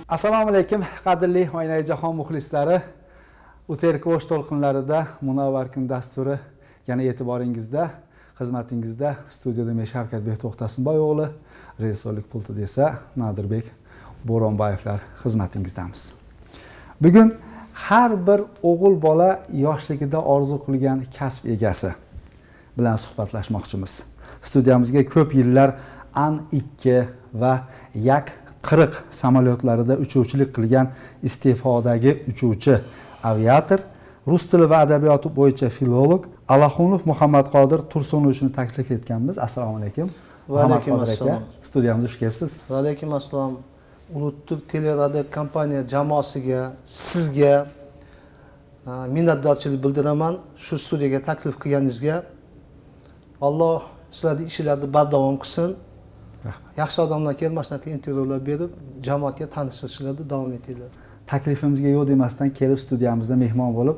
Assalomu alaykum, qadrli Oynai jahon muxlislari. Uterkosh to'lqinlarida Munavvar kun dasturi yana e'tiboringizda, xizmatingizda. Studiyada men Shavkatbek To'xtasinboy o'g'li, rejissyorlik pultida esa Nodirbek Bo'ronboyevlar xizmatingizdamiz. Bugun har bir o'g'il bola yoshligida orzu qilgan kasb egasi bilan suhbatlashmoqchimiz. Studiyamizga ko'p yillar An-2 va Yak-40 samolyotlarida uchuvchilik qilgan iste'fodagi uchuvchi, aviator, rus tili va adabiyoti bo'yicha filolog Alaxunov Muhammadqodir Tursunovichni taklif etganmiz. Assalomu alaykum. Va alaykum assalom. Studiyamizga xush kelibsiz. Va alaykum assalom. Uluttuk teleradio kompaniya jamoasiga, sizga minnatdorchilik bildiraman. Shu studiyaga taklif qilganingizga Alloh sizlarning ishlarni bardavom qilsin. Yaxshi odamlar kelmasdan intervyular berib, jamoatga tanishtirishlarni davom etinglar. Taklifimizga yo'q demasdan kelib studiyamizda mehmon bo'lib,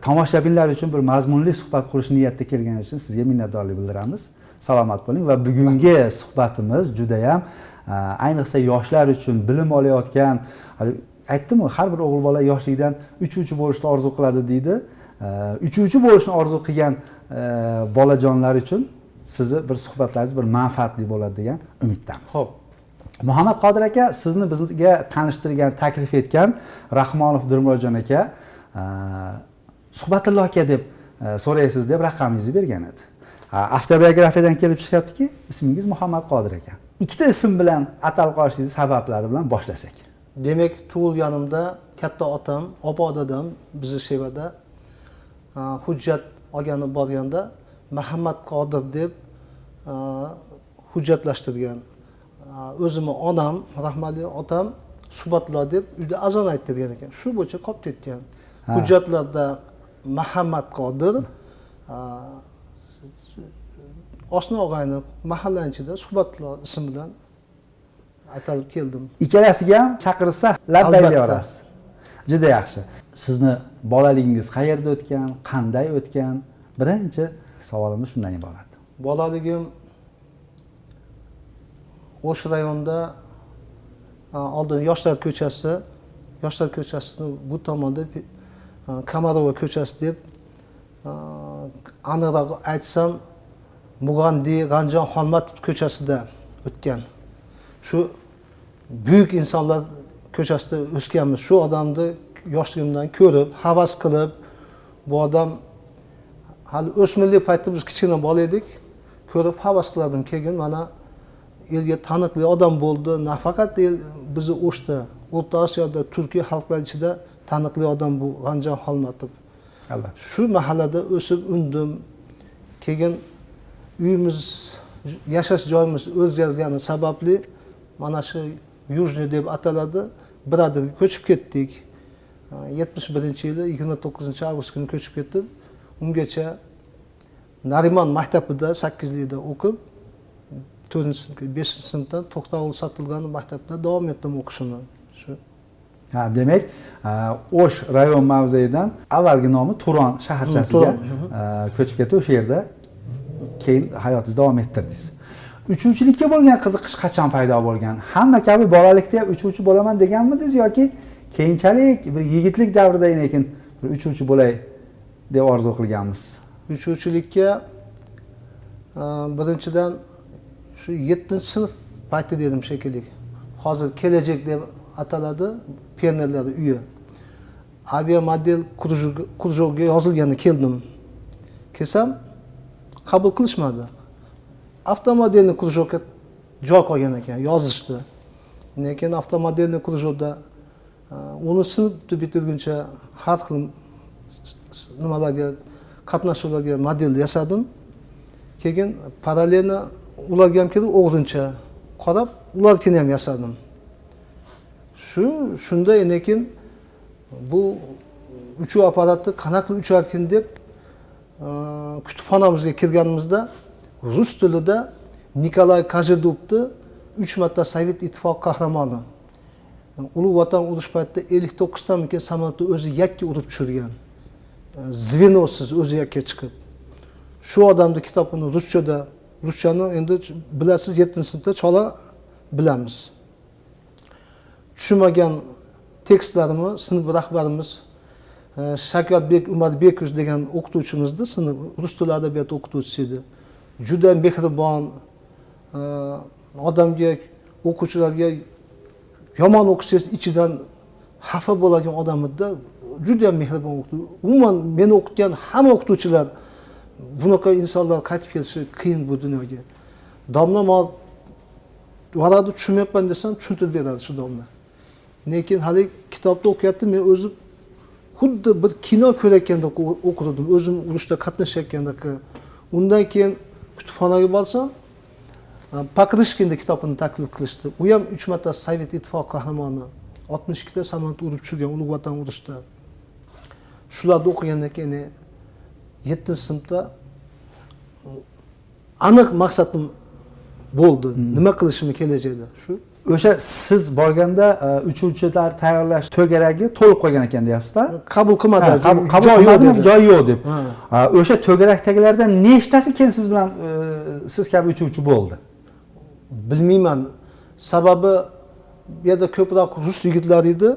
tomoshabinlar uchun bir mazmunli suhbat qurish niyatida kelganingiz uchun sizga minnatdorlik bildiramiz. Salomat bo'ling va bugungi suhbatimiz juda ham ayniqsa yoshlar uchun bilim olayotgan, aytdim-ku, har bir o'g'il bola yoshlikdan uchuvchi bo'lishni orzu qiladi deydi. Uchuvchi bo'lishni orzu qilgan bolajonlar uchun sizni bir suhbatlaringiz bir manfaatli bo'ladi degan umiddamiz. Xo'p. Muhammadqodir aka, sizni bizga tanishtirgan, taklif etgan Rahmonov Dirmurodjon aka Suhbatilla aka deb so'raysiz deb raqamingizni bergan edi. Avtobiografiyadan kelib chiqyaptiki, ismingiz Muhammadqodir aka. Ikkita ism bilan atalib qolishingiz sabablari bilan boshlasak. Demak, tug'ilganimda katta otam, opa dadam bizni Shevada hujjat olgani borganda Muhammadqodir deb hujjatlashtirgan. O'zimni onam, rahmatli otam Suhbatilla deb uyda azon ayttirgan ekan. Shu bo'yicha qolib ketgan. Hujjatlarda Muhammadqodir oshna og'ayni mahallaning ichida Suhbatilla ismi bilan atalib keldim. Ikkalasiga ham chaqirsa labday deyapsiz. Juda yaxshi. Sizni bolaligingiz qayerda o'tgan, qanday o'tgan? Birinchi savolimiz shundan iborat. Bolaligim O'sh rayonida oldin Yoshlar ko'chasini bu tomonda Kamarova ko'chasi deb aniqroq aytsam Mug'andi G'anjon Xolmatov ko'chasida o'tgan. Shu buyuk insonlar ko'chasida o'sganmiz. Shu odamni yoshligimdan ko'rib, havas qilib, bu odam hali o'smirlik paytida biz kichkina bola edik, ko'rib havas qilardim. Keyin mana elga taniqli odam bo'ldi. Nafaqat bizni O'shda, O'rta Osiyoda, Turkiya xalqlari ichida taniqli odam bu G'anjon Xolmatov. Albatta. Shu mahallada o'sib undim. Keyin uyimiz, yashash joyimiz o'zgargani sababli mana shu Yujniy deb ataladi, birodarga ko'chib ketdik. 71-yili 29-avgust kuni ko'chib ketdim. Ungacha Narimon maktabida 8-yilda o'qib, 5-sinfdan To'xtag'ul sotilgan maktabda davom etdim o'qishimni. Shu. Demak, O'sh rayon mavzeyidan avvalgi nomi Turon shaharchasiga ko'chib ketib, o'sha yerda keyin hayotingizni davom ettirdingiz. Uchuvchilikka bo'lgan qiziqish qachon paydo bo'lgan? Hamma kabi bolalikda ham uchuvchi bo'laman deganmidingiz yoki keyinchalik bir yigitlik davrida lekin bir uchuvchi bo'lay deb orzu qilganmiz? Uchuvchilikka birinchidan shu 7-sinf payti dedim shekilli. Hozir kelajak deb ataladi, pionerlar uyi. Aviamodel krujokga yozilgani keldim. Kelsam qabul qilishmadi. Avtomodelni krujokka joy qolgan ekan, yozishdi. Lekin avtomodelni krujokda 10-sinfni bitirguncha har xil nimalarga qatnashuvlarga model yasadim. Keyin parallelni ularga ham kelib o'g'rincha qarab, ularkini ham yasadim. Shunda lekin bu uchuv apparati qanaqli ucharkin deb kutubxonamizga kirganimizda rus tilida Nikolay Kazhedovni 3 marta Sovet Ittifoqi qahramoni. Ulug' Vatan urush paytida 59 ta samolyotni o'zi yakka urib tushirgan. Zvenosiz o'zi yakka chiqib. Shu odamning kitobini ruschani endi bilasiz 7-sinfda chola bilamiz. tushunmagan tekstlarimni sinf rahbarimiz Shavkatbek Umatbekov degan o'qituvchimizni, sinf rus tili adabiyoti o'qituvchisi edi. Juda mehribon, odamga, o'quvchilarga yomon o'qisangiz ichidan xafa bo'ladigan odam edi. Juda mehribon o'qituvchi. Umuman meni o'qitgan hamma o'qituvchilar bunaqa insonlar qaytib kelishi qiyin bu dunyoga. Domla men varaqni tushunmayapman desam, tushuntirib beradi shu domla. Lekin hali kitobni o'qiyaptim, men o'zim xuddi bir kino ko'rayotgandek o'qirdim, o'zim urushda qatnashayotgandek. Undan keyin kutubxonaga borsam, Pakrishkinni kitobini taklif qilishdi. U ham 3 marta Sovet Ittifoqi qahramoni, 62 ta samolyot urib tushirgan Ulug' Vatan urushida. Shularni o'qigandan keyin 7-sinfda aniq maqsadim bo'ldi. Nima qilishim kelajakda shu. O'sha siz borganda uchuvchilar tayyorlash to'garagi to'lib qolgan ekan deyapsiz-da? Qabul qilmadi. Qabul qilmadi, joyi yo'q deb. O'sha to'garakdagilardan nechtasi keyin siz bilan siz kabi uchuvchi bo'ldi? Bilmayman. Sababi bu yerda ko'proq rus yigitlari edi.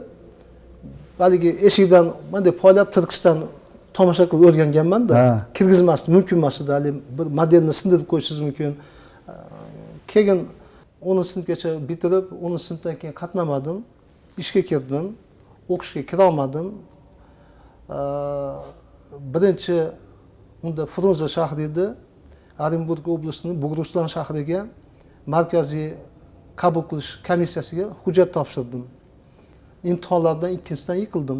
Haligi eshikdan bunday poylab tirqishdan tomosha qilib o'rganganman-da. Kirgizmasdi, mumkin emas edi. Hali bir modelni sindirib qo'yishingiz mumkin. Keyin 10-sinfgacha bitirib, 10-sinfdan keyin qatnamadim. Ishga kirdim. O'qishga kira olmadim. Birinchi unda Frunze shahri edi. Orenburg oblasining Bug'ruston shahriga markaziy qabul qilish komissiyasiga hujjat topshirdim. İmtihonlardan ikkinchisidan yiqildim.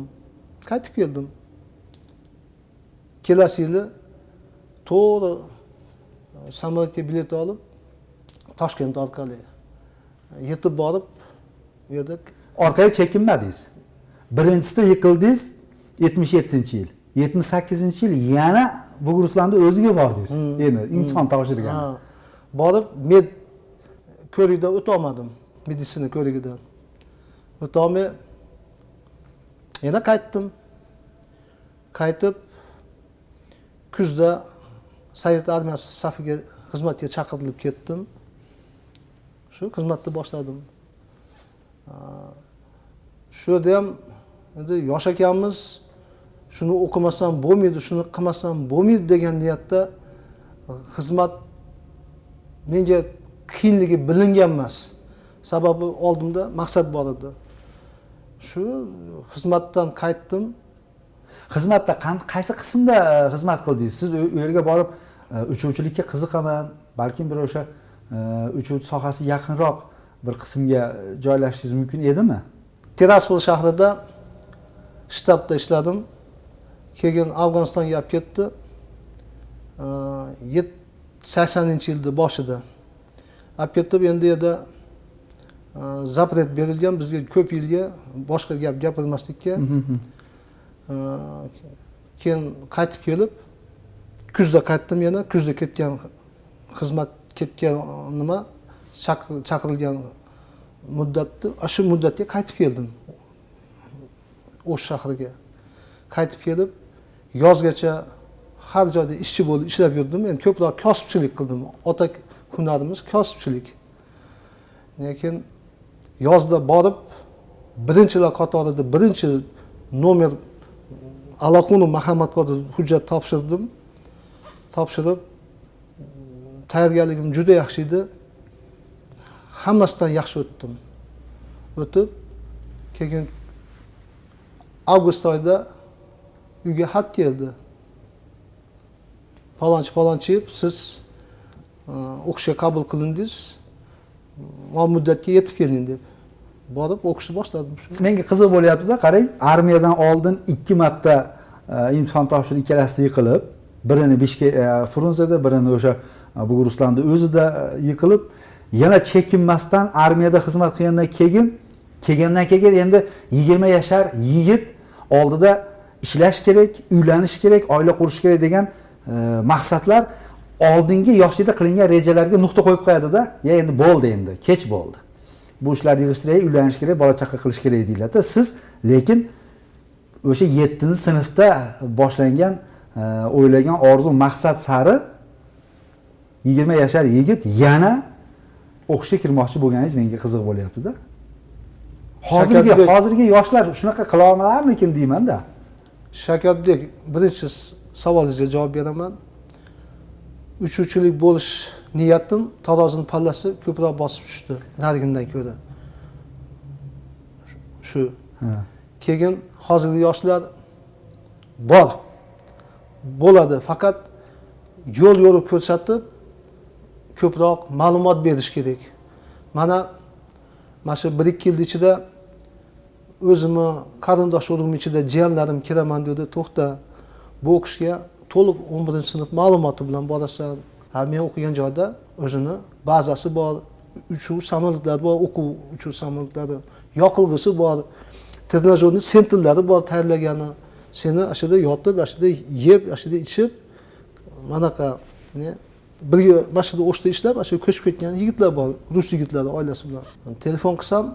Qaytib keldim. Kelasi yili to'g'ri samolyotga bilet olib, Toshkent orqali yetib borib, u yerda orqaga chekinmadingiz. Birinchisida yiqildingiz 77-yil. 78-yil yana Bug'rustonda o'ziga bordingiz. Endi imtihon topshirgan. Borib med ko'rikdan o'ta olmadim. Meditsina ko'rigidan. O'ta olmay yana qaytdim. Qaytib kuzda Sovet armiyasi safiga xizmatga chaqirilib ketdim. Shu xizmatni boshladim. Shu yerda ham endi yosh ekanmiz, shuni o'qimasam bo'lmaydi, shuni qilmasam bo'lmaydi degan niyatda xizmat menga qiyinligi bilingan emas. Sababi oldimda maqsad bor edi. Shu xizmatdan qaytdim. Xizmatda qaysi qismda xizmat qildingiz? Siz u yerga borib uchuvchilikka qiziqaman, balkim bir o'sha uchuvchi sohasi yaqinroq bir qismga joylashishingiz mumkin edimi? Tiraspol shahrida shtabda ishladim. Keyin Afg'onistonga olib ketdi. 80-yilning boshida. Olib ketib, endi yerda zapret berilgan bizga ko'p yilga boshqa gap gapirmaslikka. Keyin qaytib kelib, kuzda qaytdim yana, kuzda ketgan xizmat ketgan nima chaqirilgan muddatni, shu muddatga qaytib keldim. O'sh shahriga qaytib kelib, yozgacha har joyda ishchi bo'lib ishlab yurdim. Men ko'proq kasbchilik qildim. Ota hunarimiz kasbchilik. Lekin yozda borib, birinchilar qatorida birinchi nomer Alaqunov Muhammadqodir hujjat topshirdim. Topshirib, tayyorgarligim juda yaxshi edi. Hammasidan yaxshi o'tdim. O'tib, keyin avgust oyida uyga xat keldi. Palonchi, siz o'qishga qabul qilindingiz. Va muddatga yetib keling deb. Borib o'qishni boshladim. Menga qiziq bo'lyapti-da, qarang, armiyadan oldin 2 marta imtihon topshirib, ikkalasida yiqilib, birini Frunzeda, birini o'sha Bug'rustonda o'zida yiqilib, yana chekinmasdan armiyada xizmat qilgandan keyin endi 20 yashar yigit oldida ishlash kerak, uylanish kerak, oila qurish kerak degan maqsadlar oldingi yoshlikda qilingan rejalarga nuqta qo'yib qo'yadi-da. Ya endi bo'ldi, endi kech bo'ldi. Bu ishlarni yig'ishtirib, uylanish kerak, bola chaqa qilish kerak deyiladi. Siz lekin o'sha 7-sinfda boshlangan o'ylagan orzu maqsad sari 20 yashar yigit yana o'qishga kirmoqchi bo'lganingiz menga qiziq bo'lyapti-da. hozirgi yoshlar shunaqa qila olmalarmikin deymanda. Shavkatbek, birinchi savolingizga javob beraman. Uchuvchilik bo'lish niyatim tarozining pallasi ko'proq bosib tushdi narigindan ko'ra. Shu. Keyin hozirgi yoshlar bor. Bo'ladi, faqat yo'l yo'riq ko'rsatib ko'proq ma'lumot berish kerak. Mana shu 1-2 yil ichida o'zimni qarindosh urug'im ichida jiyanlarim kiraman dedi, to'xta. Bu o'qishga to'liq 11-sinf ma'lumoti bilan borasan. Men o'qigan joyda o'zini bazasi bor, uchuv samolyotlari bor, o'quv uchuv samolyotlari, yoqilg'isi bor, trenajyorning sentrlari bor tayyorlagani. Seni ashida yotib, ashida yeb, ashida ichib, manaqa birga mashida o'shda ishlab, ashida ko'chib ketgan yigitlar bor, rus yigitlari oilasi bilan. Telefon qilsam,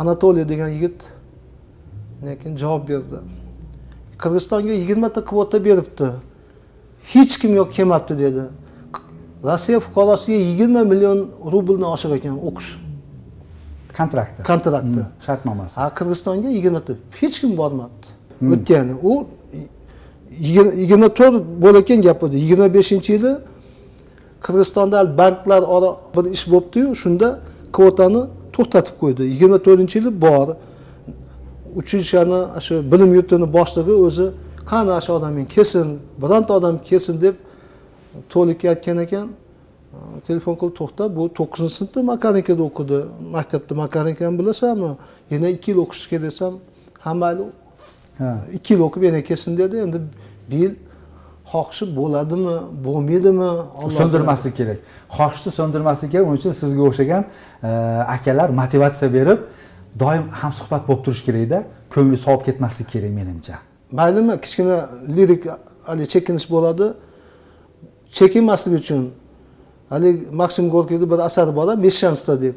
Anatoliy degan yigit lekin javob berdi. Qirg'izistonga 20 ta kvota beribdi. Hech kim yo'q kelmabdi dedi. Rossiya fuqarosiga 20 million rublni oshir ekan o'qish. Kontraktda. Shartnomasi. Qirg'izistonga 20 ta hech kim bormabdi. O'tgani u 24 bo'lakan gap edi. 25-yili Qirg'izistonda banklar ora bir ish bo'libdi-yu, shunda kvotani to'xtatib qo'ydi. 24-yili bor. Uchuvchini shu bilim yurtini boshlig'i o'zi qani shu odamning kelsin, bironta odam kelsin deb to'likka aytgan ekan. Telefon qilib to'xta, bu 9-sinfda makanikada o'qidi. Maktabda makanikani bilasanmi? Yana 2 yil o'qish kerak desam, hammali 2 yil o'qib yana kelsin dedi. Endi bir yil xohishi bo'ladimi, bo'lmaydimi? So'ndirmaslik kerak. Xohishni so'ndirmaslik kerak. Uning uchun sizga o'xshagan akalar motivatsiya berib, doim hamsuhbat bo'lib turish kerak-da, ko'ngli sovib ketmaslik kerak menimcha. Maylimi, kichkina lirik hali chekinish bo'ladi. Chekinmaslik uchun hali Maksim Gorkiyning bir asari bor, Meshchanstvo deb.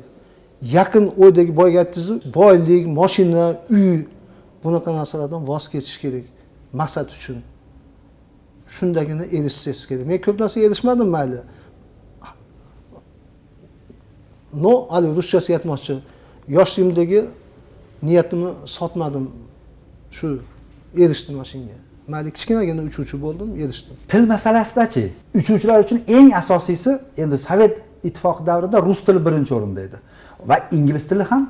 Yaqin o'ydagi boyga aytdingiz, boylik, mashina, uy bunaqa narsalardan voz kechish kerak maqsad uchun. Shundagina erishingiz kerak. Men ko'p narsaga erishmadim mayli. Hali ruschasiga aytmoqchi. Yoshligimdagi niyatimni sotmadim. Shu erishdim mashinaga. Mayli kichkinagina uchuvchi bo'ldim, erishdim. Til masalasida-chi? Uchuvchilar uchun eng asosiysi endi Sovet ittifoqi davrida rus tili birinchi o'rinda edi va ingliz tili ham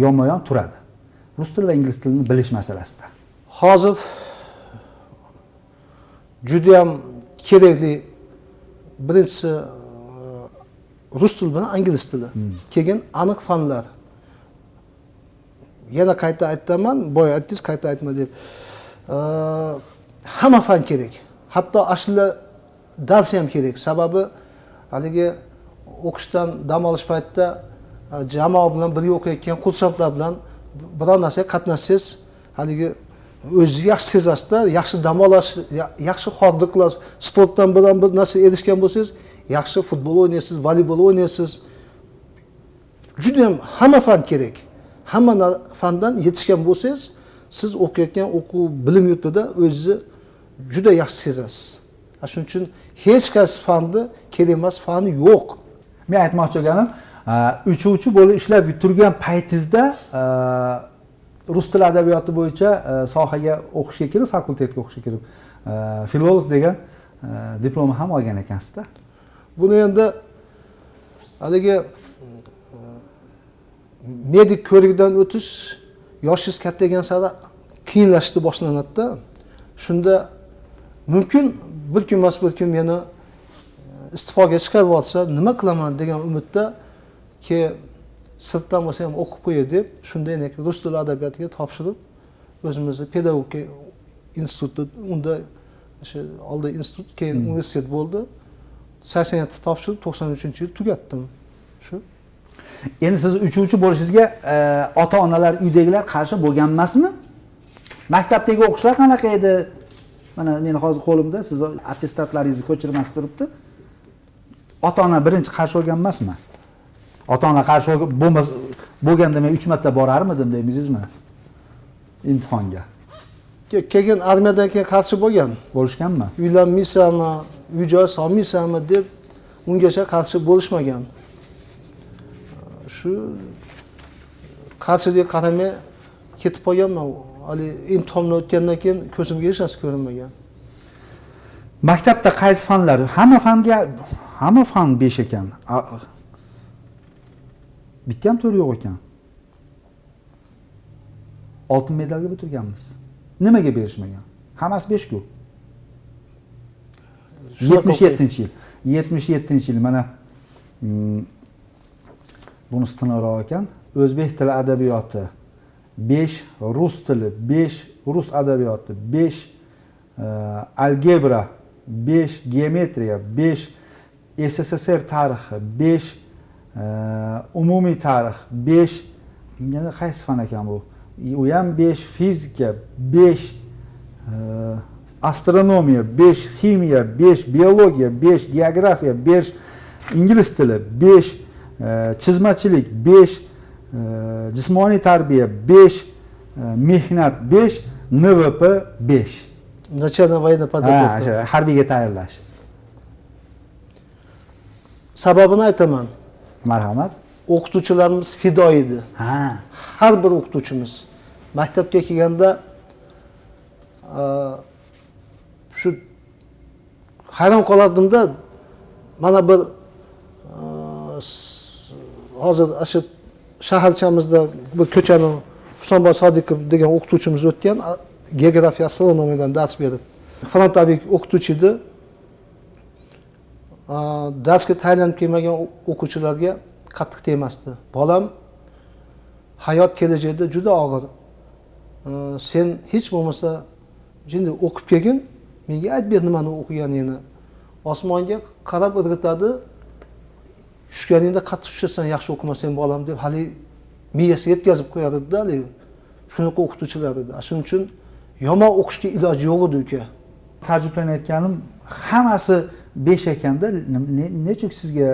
yonma-yon turadi. Rus tili va ingliz tilini bilish masalasida. Hozir juda ham kerakli birinchisi rus tili bilan ingliz tili. Keyin aniq fanlar. Yana qayta aytaman, boya aytdingiz, qayta aytma deb. Hamma fan kerak. Hatto ashula dars ham kerak. Sababi haligi o'qishdan dam olish paytida jamoa bilan birga o'qiyotgan kursantlar bilan biror narsaga qatnashsangiz, haligi o'zingizni yaxshi sezasiz-da, yaxshi dam olasiz, yaxshi hordiq qilasiz. Sportdan bilan bir narsa erishgan bo'lsangiz, yaxshi futbol o'ynaysiz, voleybol o'ynaysiz. Juda ham hamma fan kerak. Hamma fandan yetishgan bo'lsangiz, siz o'qiyotgan o'quv bilim yurtida o'zingizni juda yaxshi sezasiz. Shuning uchun hech qaysi fanda kerak emas, fani yo'q. Men aytmoqchi bo'lganim, uchuvchi bo'lib ishlab turgan paytingizda rus tili adabiyoti bo'yicha sohaga o'qishga kirib, fakultetga o'qishga kirib, filolog degan diplomni ham olgan ekansiz-da. Buni endi haligi medik ko'rikdan o'tish yoshingiz kattaygan sari qiyinlashishni boshlanadi-da. Shunda mumkin bir kun emas bir kun meni istifoga chiqarib olsa, nima qilaman degan umidda ki sirtdan bo'lsa ham o'qib qo'yay deb, shunday rus tili adabiyotiga topshirib, o'zimizni pedagogika instituti, unda o'sha oldi institut, keyin universitet bo'ldi. 87 topshirib 93-yil tugatdim. Shu. Endi siz uchuvchi bo'lishingizga ota-onalar, uydagilar qarshi bo'lgan emasmi? Maktabdagi o'qishlar qanaqa edi? Mana meni hozir qo'limda siz attestatlaringizni ko'chirmasi turibdi. Ota-ona birinchi qarshi bo'lgan emasmi? Ota-ona qarshi bo'lganda men 3 marta borarmidim deymizmi? Imtihonga. Keyin armiyadan keyin qarshi bo'lgan. Bo'lishganmi? Uylanmaysanmi, uy-joy solmaysanmi deb ungacha qarshi bo'lishmagan. Shu qarshiga qaramay ketib qolganman. Hali imtihonni o'tgandan keyin ko'zimga hech narsa ko'rinmagan. Maktabda qaysi fanlar? Hamma fan 5 ekan. Bitta ham 4 yo'q ekan. Oltin medalga bitirganmiz. Nimaga berishmagan? Hammasi 5 ku. 77-yil. 77-yil mana bunisi tiniqroq ekan. O'zbek tili adabiyoti 5, rus tili 5, rus adabiyoti 5, algebra 5, geometriya 5, SSSR tarixi 5, umumiy tarix 5, yana qaysi fan ekan bu? U ham 5, fizika 5, astronomiya 5, ximiya 5, biologiya 5, geografiya 5, ingliz tili 5, chizmachilik 5, jismoniy tarbiya 5, mehnat 5, NVP 5. Начальная военная подготовка. Harbiyga tayyorlash. Sababini aytaman. Marhamat. O'qituvchilarimiz fido edi. Har bir o'qituvchimiz maktabga kelganda shu hayron qolardimda, mana bir hozir shu shaharchamizda bir ko'chani Husanboy Sodiqov degan o'qituvchimiz o'tgan, geografiya, astronomiyadan dars berib. Frontaviy o'qituvchi edi. Darsga tayyorlanib kelmagan o'quvchilarga qattiq tegmasdi. Bolam, hayot kelajakda juda og'ir. Sen hech bo'lmasa jinni o'qib kelgin, menga aytib ber nimani o'qiganingni. Osmonga qarab o'rgatadi. Tushganingda qattiq tushasan, yaxshi o'qimasang bolam deb hali miyasiga yetkazib qo'yar edi-da, hali. Shunaqa o'qituvchilar edi. Shuning uchun yomon o'qishga iloji yo'q edi uka. Ta'jublanayotganim, hammasi 5 ekanda, nechuk sizga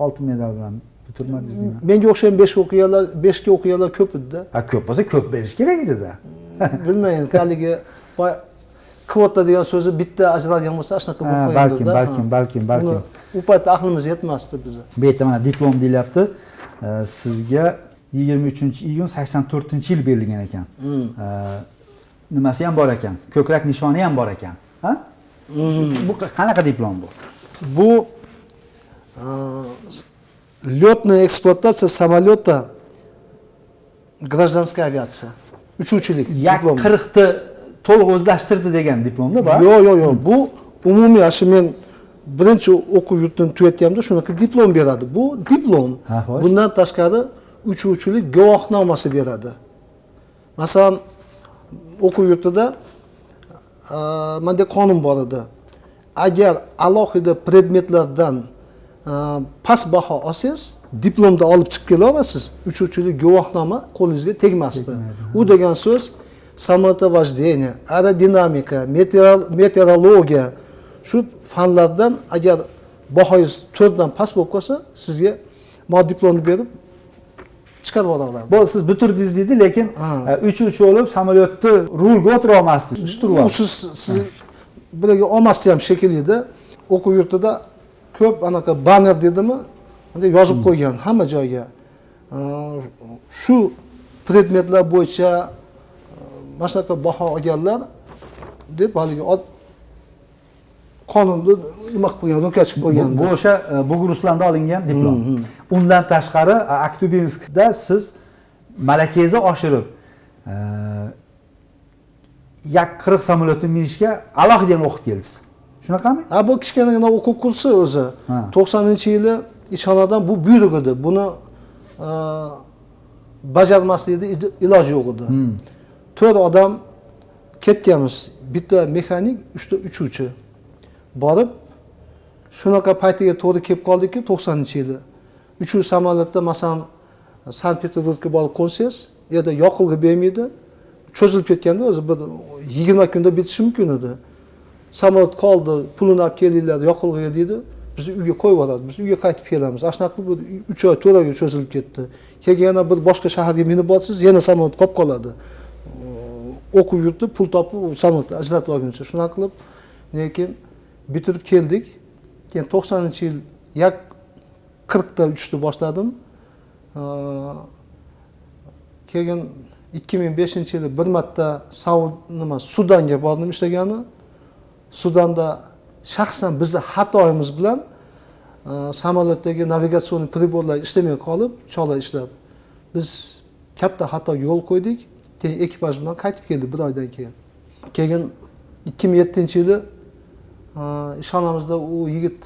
oltin medal bilan bitirmadingiz deyman. Menga o'xshagan 5 ga o'qiganlar ko'p edi-da. Ko'p bo'lsa ko'p berish kerak edi-da. Bilmayman, haligi kvota degan so'zi bitta ajralgan bo'lsa, shunaqa bo'lib qo'yadi-da. Balkim. U paytda aqlimiz yetmasdi bizni. Bu yerda mana diplom deyilyapti. Sizga 23-iyun 84-yil berilgan ekan. Nimasi ham bor ekan? Ko'krak nishoni ham bor ekan. Ha? Bu qanaqa diplom bu? Bu лётная эксплуатация самолета гражданская авиация. Uchuvchilik diplom. 40 ta to'liq o'zlashtirdi degan diplomda bor. Yo'q. Bu umumiy shu men birinchi o'quv yurtini tugatganimda shunaqa diplom beradi. Bu diplom. Bundan tashqari uchuvchilik guvohnomasi beradi. Masalan, o'quv yurtida menda qonun bor edi. Agar alohida predmetlardan past baho olsangiz, diplomda olib chiqib kela olasiz. Uchuvchilik guvohnoma qo'lingizga tegmasdi. U degan so'z samotovождение, aerodinamika, meteorologiya shu fanlardan agar bahoyingiz 4 dan past bo'lib qolsa, sizga diplomni berib chiqarib yuboradi. Bu siz bitirdingiz deydi, lekin uchuvchi bo'lib samolyotni rulga o'tira olmasdingiz. Ishtirib siz bilaga olmasdi ham shekilli-da. O'quv yurtida ko'p anaqa banner dedimi, unda yozib qo'ygan hamma joyga. Shu predmetlar bo'yicha mana shunaqa baho olganlar deb haligi qonunni nima qilib qo'ygan, ro'ka chiqib qo'ygan. Bu o'sha Bug'urustonda olingan diplom. Undan tashqari Aktubinskda siz malakangizni oshirib 40 samolyotni minishga alohida o'qib keldingiz. Shunaqami? Bu kichkinagina o'quv kursi o'zi. 90-yili ishxonadan bu buyruq edi. Buni bajarmaslikda iloji yo'q edi. 4 odam ketganmiz. Bitta mexanik, 3 ta uchuvchi. Borib shunaqa paytiga to'g'ri kelib qoldiki, 90-yili. Uchuv samolyotda masalan Sankt-Peterburgga borib qo'nsangiz, yerda yoqilg'i bermaydi. Cho'zilib ketganda o'zi bir 20 kunda bitishi mumkin edi. Samolyot qoldi, pulini olib kelinglar, yoqilg'iga deydi. Biz uyga qo'yib yuboradi. Biz uyga qaytib kelamiz. Ashnaqa qilib 3 oy, 4 oyga cho'zilib ketdi. Keyin yana bir boshqa shaharga minib borsiz, yana samolyot qolib qoladi. O'quv yurti pul topib samolyotni ajratib olguncha shunaqa qilib, lekin bitirib keldik. Keyin 90-yil 40 ta uchishni boshladim. keyin 2005-yili bir marta Sudanga bordim ishlagani. Sudanda shaxsan bizni xatoyimiz bilan samolyotdagi navigatsion priborlar ishlamay qolib, chola ishlab. Biz katta xato yo'l qo'ydik. Keyin ekipaj bilan qaytib keldi bir oydan keyin. Keyin 2007-yili ishxonamizda u yigit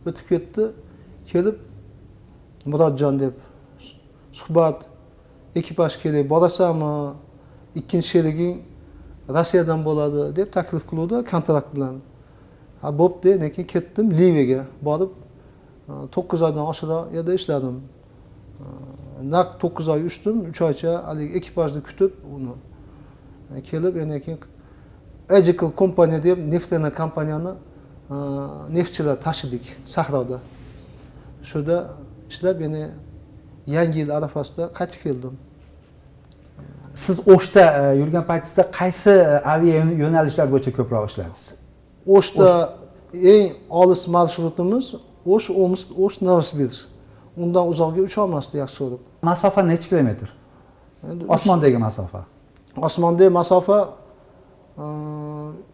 o'tib ketdi. Kelib Murodjon deb suhbat, ekipaj kerak, borasanmi? Ikkinchi sheriging Rossiyadan bo'ladi deb taklif qiluvdi kontrakt bilan. Ha bo'pti, lekin ketdim Liviyaga borib 9 oydan oshiq yerda ishladim. Naq 9 oy uchdim, 3 oycha haligi ekipajni kutib uni kelib, yana keyin Ejical kompaniya deb neftana kompaniyani neftchilar tashidik sahroda. Shunda ishlab yana yangi yil arafasida qaytib keldim. Siz O'shda yurgan paytingizda qaysi avia yo'nalishlar bo'yicha ko'proq ishladingiz? O'shda eng olis marshrutimiz Omsk, Novosibirsk. Undan uzoqga ucha olmasdi yaxshi ko'rib. Masofa necha kilometr? Osmondagi masofa. Osmondagi masofa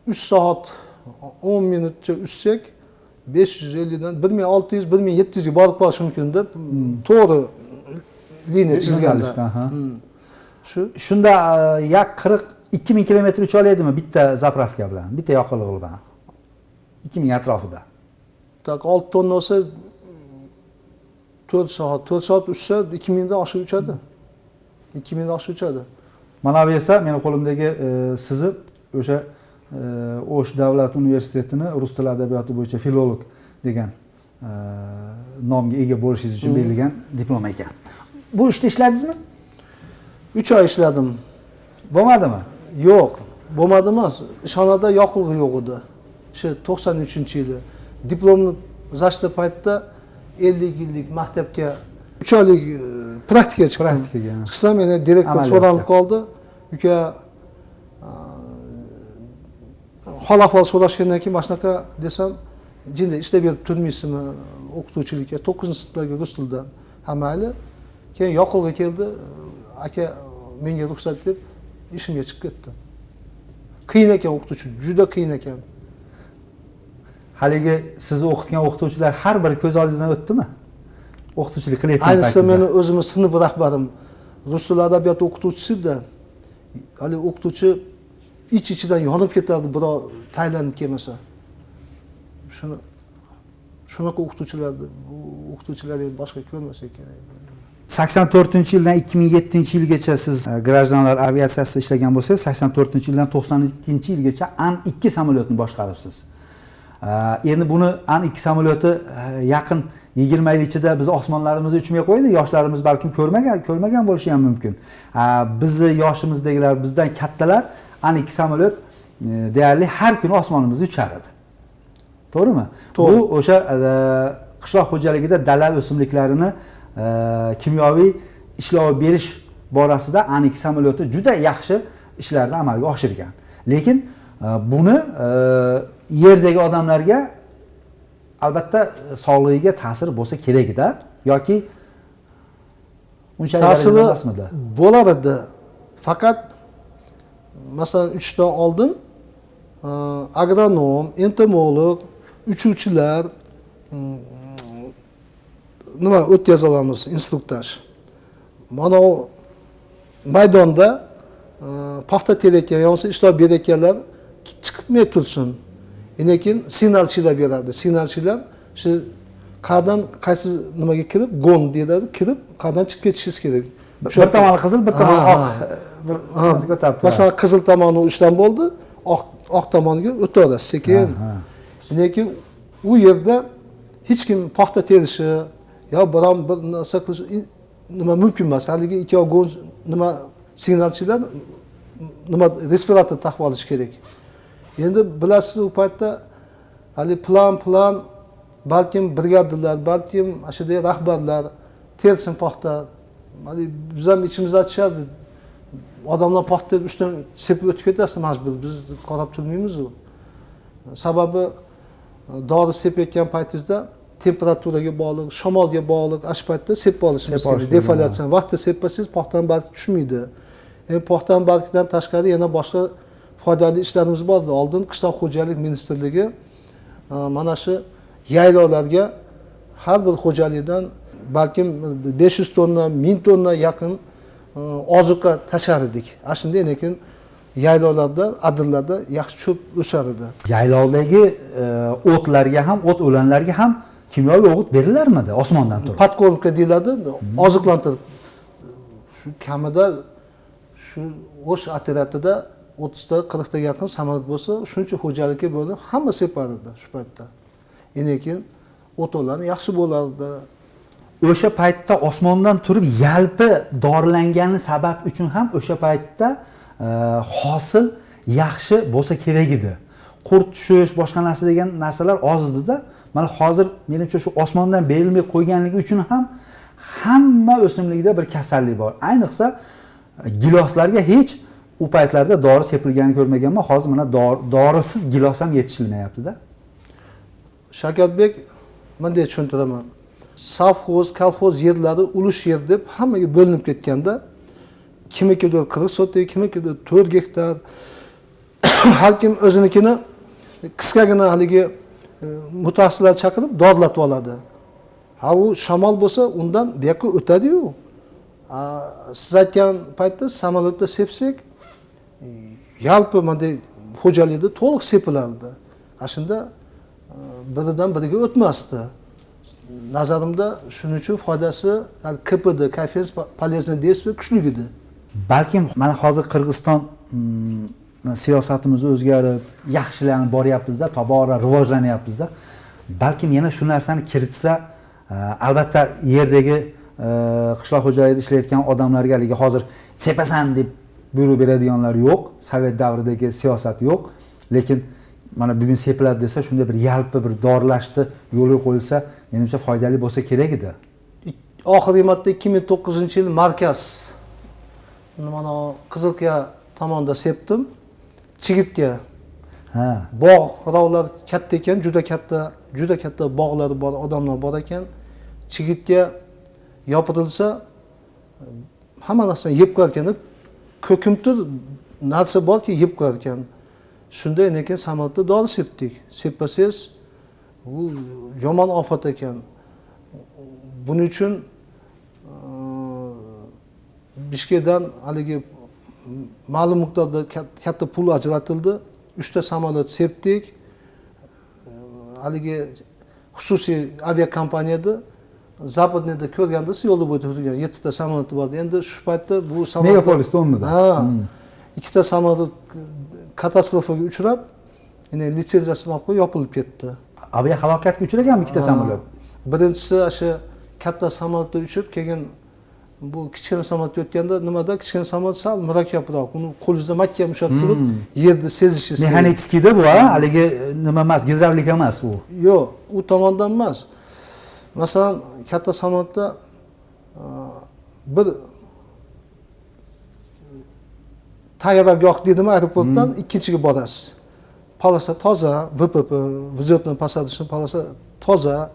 3 soat 10 minutcha uchsak 550 dan 1600 1700 ga borib qolish mumkin deb to'g'ri liniya chizganlar. Shunda 42 ming kilometr ucha oladimi bitta zapravka bilan, bitta yoqilg'i bilan? 2000 atrofida. Tak 6 tonna olsa 4 soat uchsa 2000 dan oshib uchadi. 2000 dan oshib uchadi. Mana bu esa meni qo'limdagi sizni o'sha O'sh davlat universitetini rus tili adabiyoti bo'yicha filolog degan nomga ega bo'lishingiz uchun berilgan diplom ekan. Bu ishda ishladingizmi? 3 oy ishladim. Bo'lmadimi? Yo'q, bo'lmadi emas. Ishxonada yoqilg'i yo'q edi. O'sha 93-yili diplomni zashta paytda 50 yillik maktabga 3 oylik praktikaga chiqdim. Chiqsam yana direktor so'ralib qoldi. Uka hol ahvol so'rashgandan keyin mana shunaqa desam, jinda ishlab berib turmaysizmi o'qituvchilikka 9-sinfdagi rus tilidan. Ha mayli. Keyin yoqilg'i keldi. Aka menga ruxsat deb ishimga chiqib ketdim. Qiyin ekan o'qituvchi, juda qiyin ekan. Haligi sizni o'qitgan o'qituvchilar har biri ko'z oldingizdan o'tdimi? O'qituvchilik qilayotgan paytingizda. Ayniqsa meni o'zimning sinf rahbarim rus tili adabiyoti o'qituvchisi-da. Hali o'qituvchi ichidan yonib ketadi, birov taylanib kelmasa. Shunaqa o'qituvchilarni, bu o'qituvchilarni boshqa ko'rmasa kerak. 84-yildan 2007-yilgacha siz grajdanlar aviatsiyasida ishlagan bo'lsangiz, 84-yildan 92-yilgacha An-2 samolyotini boshqaribsiz. Endi buni An-2 samolyoti yaqin 20 yil ichida biz osmonlarimizda uchmay qo'ydi. Yoshlarimiz balkim ko'rmagan bo'lishi ham mumkin. Bizni yoshimizdagilar, bizdan kattalar An-2 samolyot deyarli har kuni osmonimizda uchar edi. To'g'rimi? Bu o'sha qishloq xo'jaligida dala o'simliklarini kimyoviy ishlov berish borasida An-2 samolyoti juda yaxshi ishlarni amalga oshirgan. Lekin buni yerdagi odamlarga albatta sog'lig'iga ta'sir bo'lsa kerak-da yoki unchalik ta'siri emasmidi? Bo'lar edi. Faqat masalan 3 ta oldin agronom, entomolog, uchuvchilar nima o'tkaza olamiz, instruktaj. Mana u maydonda paxta terayotgan, yo'nsa ishlov berayotganlar chiqibmay tursin. Lekin signalchilar beradi. Signalchilar shu qayerdan qaysi nimaga kirib, gon deyiladi, kirib qayerdan chiqib ketishingiz kerak. Bir tomoni qizil, bir tomoni oq. Masalan, qizil tomoni ishdan bo'ldi, oq tomoniga o'tadi sekin. Lekin u yerda hech kim paxta terishi yo biron bir narsa qilish nima mumkin emas. Haligi ikkov gon nima signalchilar nima respirator taqib olish kerak. Endi bilasiz u paytda hali plan balkim brigadalar, balkim ashadagi rahbarlar tersin paxta. Hali biz ham ichimizda aytishadi. Odamlar paxta ustidan sepib o'tib ketasi majbur. Biz qarab turmaymiz u. Sababi dori sepayotgan paytingizda temperaturaga bog'liq, shamolga bog'liq, shu paytda sepib olishimiz kerak. kerak. Defoliatsiya. Vaqtida sepmasangiz paxtaning bargi tushmaydi. Paxtaning bargidan tashqari yana boshqa foydali ishlarimiz bor. Oldin qishloq xo'jalik ministrligi mana shu yaylovlarga har bir xo'jalikdan balkim 500 tonna, 1000 tonna yaqin ozuqa tashar edik. Ana shunday lekin yaylovlarda, adirlarda yaxshi cho'p o'sar edi. Yaylovdagi o'tlarga ham, o't o'lanlarga ham kimyoviy o'g'it berilarmidi osmondan turib? Podkormka deyiladi, oziqlantirib. Shu kamida shu o'sh otryadida 30 ta 40 ta yaqin samolyot bo'lsa, shuncha xo'jalikka bo'lib hamma separ edi shu paytda. Lekin o'tlarni yaxshi bo'lardi. O'sha paytda osmondan turib yalpi dorilangani sabab uchun ham o'sha paytda hosil yaxshi bo'lsa kerak edi. Qurt tushish, boshqa narsa degan narsalar oz edi-da. Mana hozir menimcha shu osmondan berilmay qo'yganligi uchun ham hamma o'simlikda bir kasallik bor. Ayniqsa giloslarga hech u paytlarda dori sepilganini ko'rmaganman. Hozir mana dorisiz gilos ham yetishilmayapti-da. Shavkatbek, bunday tushuntiraman. Savxoz, kolxoz yerlari ulush yer deb hammaga bo'linib ketganda, kimikidir 40 sotik, kimikidir 4 gektar. Har kim o'zinikini qisqagina haligi mutaxassislar chaqirib dorilatib oladi. Ha u shamol bo'lsa, undan bu yoqqa o'tadi-yu. Siz aytgan paytda samolyotda sepsak, yalpi bunday xo'jalikda to'liq sepilardi. Shunda biridan biriga o'tmasdi. Nazarimda shuning uchun foydasi KPD, kayfiyat polezniy действие kuchli edi. Balkim mana hozir Qirg'iziston siyosatimiz o'zgarib, yaxshilanib boryapmiz-da, tobora rivojlanyapmiz-da. Balkim yana shu narsani kiritsa, albatta yerdagi qishloq xo'jaligida ishlayotgan odamlarga haligi hozir sepasan deb buyruq beradiganlar yo'q, sovet davridagi siyosat yo'q. Lekin mana bugun sepiladi desa, shunday bir yalpi bir dorilashni yo'lga qo'yilsa, menimcha foydali bo'lsa kerak edi. Oxirgi marta 2009-yil markaz mana Qizilqiya tomonda sepdim. Chigitga. Ha. Bog' rovlar katta ekan, juda katta bog'lari bor, odamlar bor ekan. Chigitga yopirilsa hamma narsani yeb qo'yar ekan. Ko'kimtir narsa borki yeb qo'yar ekan. Shunday lekin samolyotda dori sepdik. Seppasangiz u yomon ofat ekan. Buning uchun Bishkekdan haligi ma'lum miqdorda katta pul ajratildi. 3 ta samolyot sepdik. Haligi xususiy aviakompaniyada Zapadniyada ko'rganda yo'lda bo'yda turgan 7 ta samolyot bor. Endi shu paytda bu samolyot Megapolisda o'rnida. Ha. 2 ta samolyot katastrofaga uchrab, ya'ni litsenziyasini olib qo'yib yopilib ketdi. Aviahalokatga uchraganmi ikkita samolyot? Birinchisi o'sha katta samolyotda uchib, keyin bu kichkina samolyotga o'tganda nimada kichkina samolyot sal murakkabroq, uni qo'lingizda mahkam ushlab turib, yerni sezishingiz kerak. Mexanitskiyda bu, haligi nima emas, gidravlika emas bu. Yo'q, u tomondan emas. Masalan, katta samolyotda bir tayyorgargoh deydimi, aeroportdan ikkinchiga borasiz. Polosa toza, VPP, vzlетный посадочный polosa toza,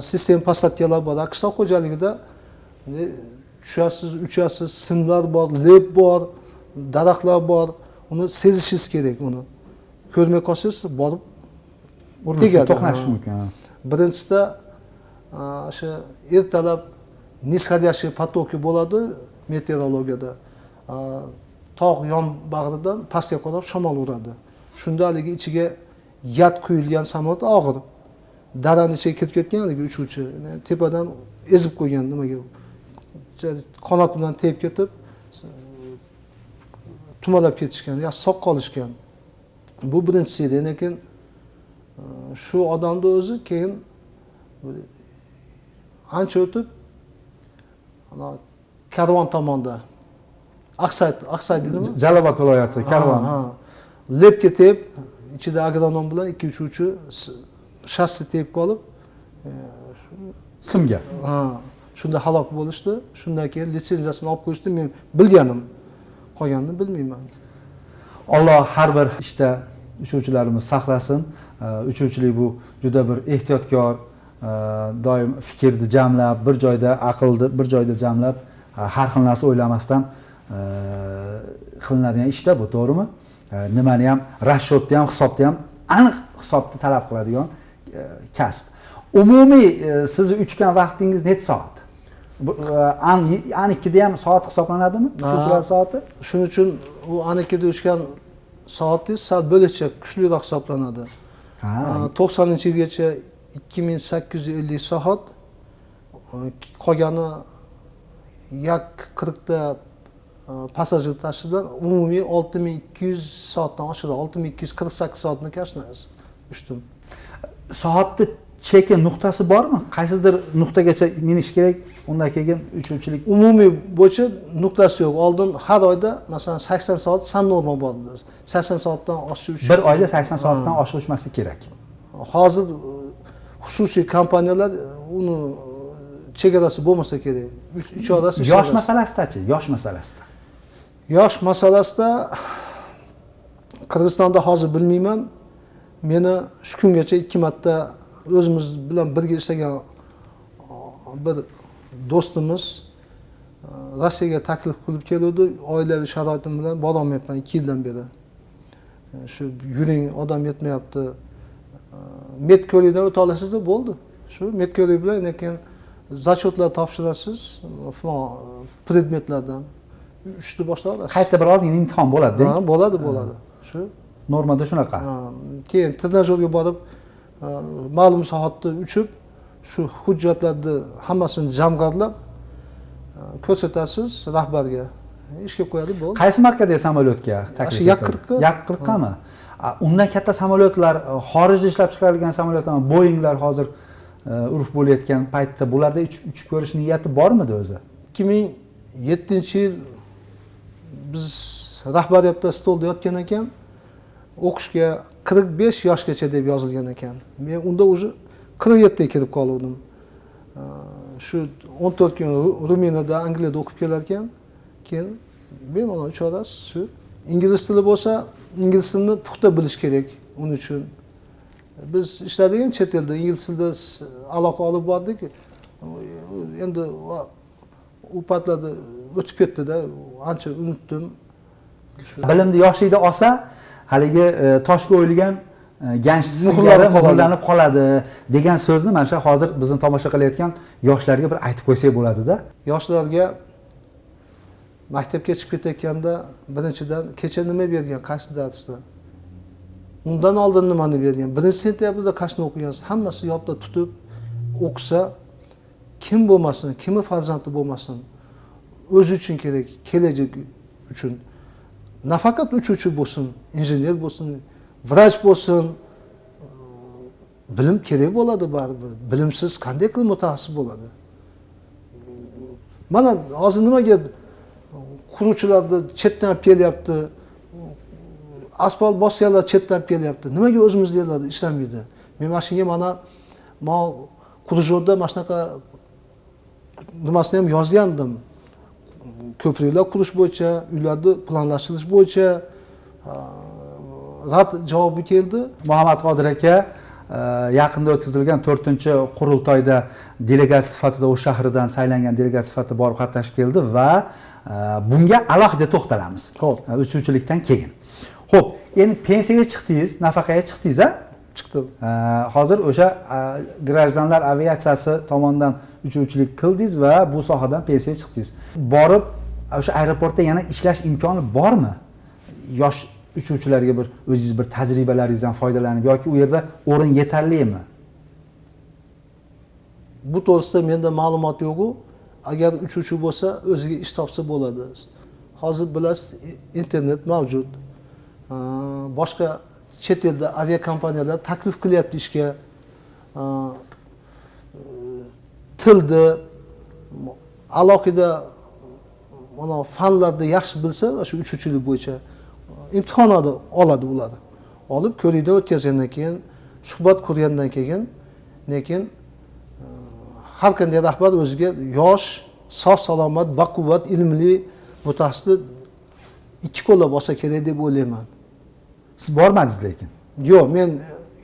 sistem посадкалар bor. Qishloq xo'jaligida tushasiz, uchasiz, simlar bor, lep bor, daraxtlar bor. Uni sezishingiz kerak uni. Ko'rmay qolsangiz borib tegadi. To'qnashish mumkin. Birinchisida o'sha ertalab nisходящий потоки bo'ladi meteorologiyada. Tog' yon bag'ridan pastga qarab shamol uradi. Shunda haligi ichiga yat quyilgan samolyot og'ir. Darani ichiga kirib ketgan haligi uchuvchi tepadan ezib qo'ygan nimaga qanot bilan tegib ketib tumalab ketishgan, yaxshi sog' qolishgan. Bu birinchisi edi, lekin shu odamni o'zi keyin ancha o'tib Karvon tomonda Aqsay deydimi? Jalolobod viloyati Karvon. Lepga tegib, ichida agronom bilan 2 uchuvchi shassi tegib qolib, Simga. Shunda halok bo'lishdi. Shundan keyin litsenziyasini olib qo'yishdi. Men bilganim, qolganini bilmayman. Alloh har bir ishda uchuvchilarimiz saqlasin. Uchuvchilik bu juda bir ehtiyotkor, doim fikrni jamlab, bir joyda aqlni bir joyda jamlab, har xil narsa o'ylamasdan qilinadigan ishda bu, to'g'rimi? Nimani ham, rashodni ham, hisobni ham aniq hisobni talab qiladigan kasb. Umumiy sizni uchgan vaqtingiz necha soat? An2da ham soat hisoblanadimi? Uchuvchilar soati? Shuning uchun u An2da uchgan soatingiz sal bo'lakcha kuchliroq hisoblanadi. 90-yilgacha 2850 soat, qolgani yak 40 ta passajir tashish bilan umumiy 6200 soatdan oshadi. 6248 soatni kashnasiz. Uchdim. Soatni cheki nuqtasi bormi? Qaysidir nuqtagacha minish kerak, undan keyin uchuvchilik. Umumiy bo'yicha nuqtasi yo'q. Oldin har oyda masalan 80 soat san norma bor edi. 80 soatdan oshish uchun bir oyda 80 soatdan oshirishmasi kerak. Hozir xususiy kompaniyalar uni chegarasi bo'lmasa kerak. 3 orasi. Yosh masalasida-chi? Yosh masalasida. Yosh masalasida Qirg'izistonda hozir bilmayman. Meni shu kungacha 2 marta o'zimiz bilan birga ishlagan bir do'stimiz Rossiyaga taklif qilib keldi. Oilaviy sharoitim bilan bora olmayapman 2 yildan beri. Shu yuring, odam yetmayapti. Medko'likdan o'ta olasiz deb bo'ldi. Shu medko'lik bilan keyin zachotlar topshirasiz, predmetlardan 3 ta boshlab olasiz. Qayta bir ozgina imtihon bo'ladi. Ha, bo'ladi. Shu normada shunaqa. Keyin trenajyorga borib, ma'lum soatda uchib, shu hujjatlarni hammasini jamg'arlab ko'rsatasiz rahbarga. Ishga qo'yadi, bo'ldi. Qaysi markadagi samolyotga taklif Yak 40 Yak 40 mi? Undan katta samolyotlar, xorijda ishlab chiqarilgan samolyotlar, Boeinglar hozir urf bo'layotgan paytda bularda uchib ko'rish niyati bormidi o'zi? 2007-yil biz rahbariyatda stolda yotgan ekan, o'qishga 45 yoshgacha deb yozilgan ekan. Men unda o'zi 47 ga kirib qoldim. Shu 14 kun Ruminiyada, Angliyada o'qib kelar ekan, keyin bemalol chorasi shu. Ingliz tili bo'lsa, ingliz tilini puxta bilish kerak uning uchun. Biz ishladigan chet elda ingliz tilida aloqa olib bordik. Endi u paytlarda o'tib ketdi-da, ancha unutdim. Bilimni yoshlikda olsa, haligi toshga o'yilgan ganch muhrlanib qoladi degan so'zni mana shu hozir bizni tomosha qilayotgan yoshlarga bir aytib qo'ysak bo'ladi-da. Yoshlarga maktabga chiqib ketayotganda birinchidan kecha nima bergan, qaysi darsda? Undan oldin nimani bergan? 1-sentyabrda qachon o'qigansiz? Hammasi yodda tutib o'qisa, kim bo'lmasin, kimi farzandi bo'lmasin, o'zi uchun kerak, kelajak uchun. Nafaqat uchuvchi bo'lsin, injener bo'lsin, vrach bo'lsin, bilim kerak bo'ladi baribir. Bilimsiz qanday qilib mutaxassis bo'ladi? Mana hozir nimaga quruvchilarni chetdan olib kelyapti, asfalt bosganlar chetdan olib kelyapti. Nimaga o'zimizda yerlarda ishlamaydi? Men mashinaga mana Qurjorda mana shunaqa nimasini ham yozgandim. Ko'priklar qurish bo'yicha, uylarni planlashtirish bo'yicha rad javobi keldi. Muhammad Qodir aka yaqinda o'tkazilgan 4-qurultoyda delegat sifatida o'sh shahridan saylangan delegat sifatida borib qatnashib keldi va bunga alohida to'xtalamiz. Xo'p, uchuvchilikdan keyin. Xo'p, endi pensiyaga chiqdingiz, nafaqaga chiqdingiz-a? Chiqdim. Hozir o'sha grajdanlar aviatsiyasi tomonidan uchuvchilik qildingiz va bu sohadan pensiyaga chiqdingiz. Borib o'sha aeroportda yana ishlash imkoni bormi? Yosh uchuvchilarga bir o'zingiz bir tajribalaringizdan foydalanib yoki u yerda o'rin yetarlimi? Bu to'g'risida menda ma'lumot yo'q-ku. Agar uchuvchi bo'lsa, o'ziga ish topsa bo'ladi. Hozir bilasiz, internet mavjud. Boshqa chet elda aviakompaniyalar taklif qilyapti ishga. Tilni alohida mana fanlarni yaxshi bilsa, shu uchuvchilik bo'yicha imtihonlarni oladi ular. Olib ko'rikdan o'tkazgandan keyin, suhbat qurgandan keyin, lekin har qanday rahbar o'ziga yosh, sog' salomat, baquvvat, ilmli mutaxassisni ikki qo'llab olsa kerak deb o'ylayman. Siz bormadingiz lekin. Yo'q, men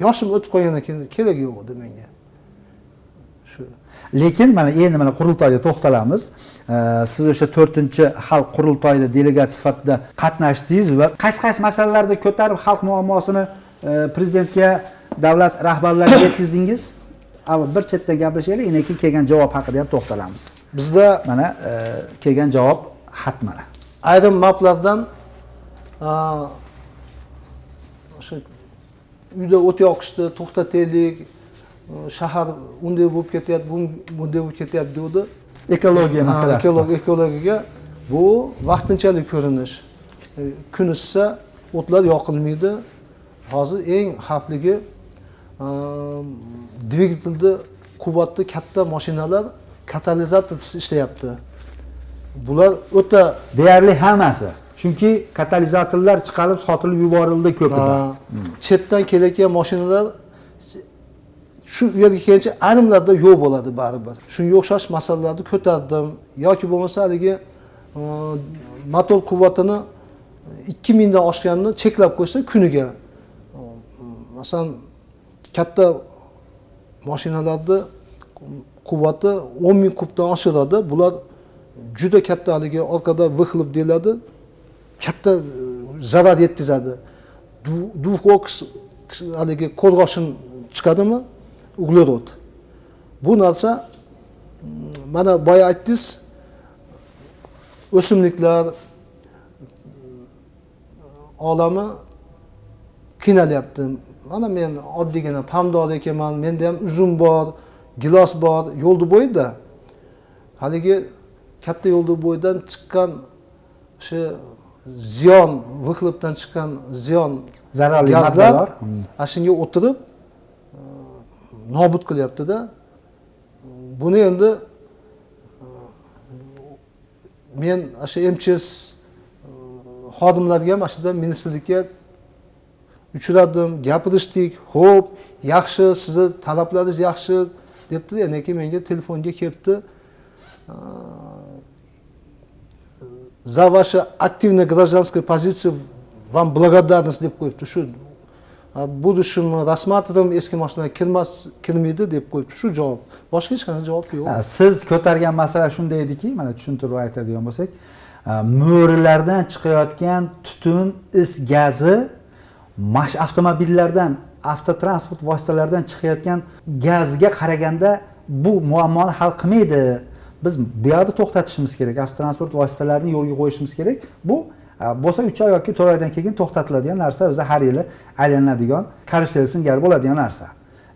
yoshim o'tib qolgandan keyin kerak yo'q edi menga. shu. Lekin mana endi mana qurultoyga to'xtalamiz. Siz o'sha 4-xalq qurultoyida delegat sifatida qatnashdingiz va qaysi masalalarda ko'tarib xalq muammosini prezidentga, davlat rahbarlariga yetkazdingiz? Avval bir chetdan gaplashaylik, undan keyin kelgan javob haqida ham to'xtalamiz. Bizda Mana kelgan javob xat mana. ayrim maplardan o'sha uyda o't yoqishni to'xtataylik, shahar unday bo'lib ketyapti, bunday bo'lib ketyapti dedi. Ekologiya masalasi. Ekologiyaga bu vaqtinchalik ko'rinish. Kun isisa o'tlar yoqilmaydi. Hozir eng xavfligi dvigatelda quvvatli katta mashinalar katalizatorsiz ishlayapti. Bular o'ta Deyarli hammasi. Chunki katalizatorlar chiqarib sotilib yuborildi ko'pida. Chetdan kelayotgan mashinalar shu yerga kelguncha ayrimlarda yo'q bo'ladi baribir. Shunga o'xshash masalalarni ko'tardim yoki bo'lmasa haligi motor quvvatini 2000 dan oshganini cheklab qo'ysa kuniga. Masalan, katta mashinalarda quvvati 10.000 kubdan oshiradi. Bular juda katta haligi orqada vixlib deyiladi. Katta zarar yetkazadi. Duvkoks haligi qo'rg'oshin chiqadimi? Uglerod. Bu narsa mana boya aytdingiz, o'simliklar olami qiynalyapti. Mana men oddiygina pomidor ekaman, menda ham uzum bor, gilos bor, yo'lni bo'yida. Haligi katta yo'lni bo'yidan chiqqan o'sha ziyon, vixlibdan chiqqan ziyon Zararli gazlar moddalar. shunga o'tirib nobud qilyapti-da. Buni endi men o'sha MCS xodimlarga ham ashida ministerlikka uchradim, gapirishdik. Xo'p, yaxshi, sizni talablaringiz yaxshi debdi. Yana keyin menga telefonga kelibdi. За вашу активную гражданскую позицию вам благодарность deb qo'yibdi. Shu будущем рассматриваем, eski mashinalar kirmaydi deb qo'yibdi. Shu javob. Boshqa hech qanday javob yo'q. Siz ko'targan masala shunday ediki, mana tushuntirib aytadigan bo'lsak, mo'rilardan chiqayotgan tutun, is gazi avtomobillardan, avtotransport vositalaridan chiqayotgan gazga qaraganda bu muammoni hal qilmaydi. Biz bu yerda to'xtatishimiz kerak. Avtotransport vositalarini yo'lga qo'yishimiz kerak. Bu bo'lsa 3 oy yoki 4 oydan keyin to'xtatiladigan narsa, o'zi har yili aylanadigan, karusel singari bo'ladigan narsa.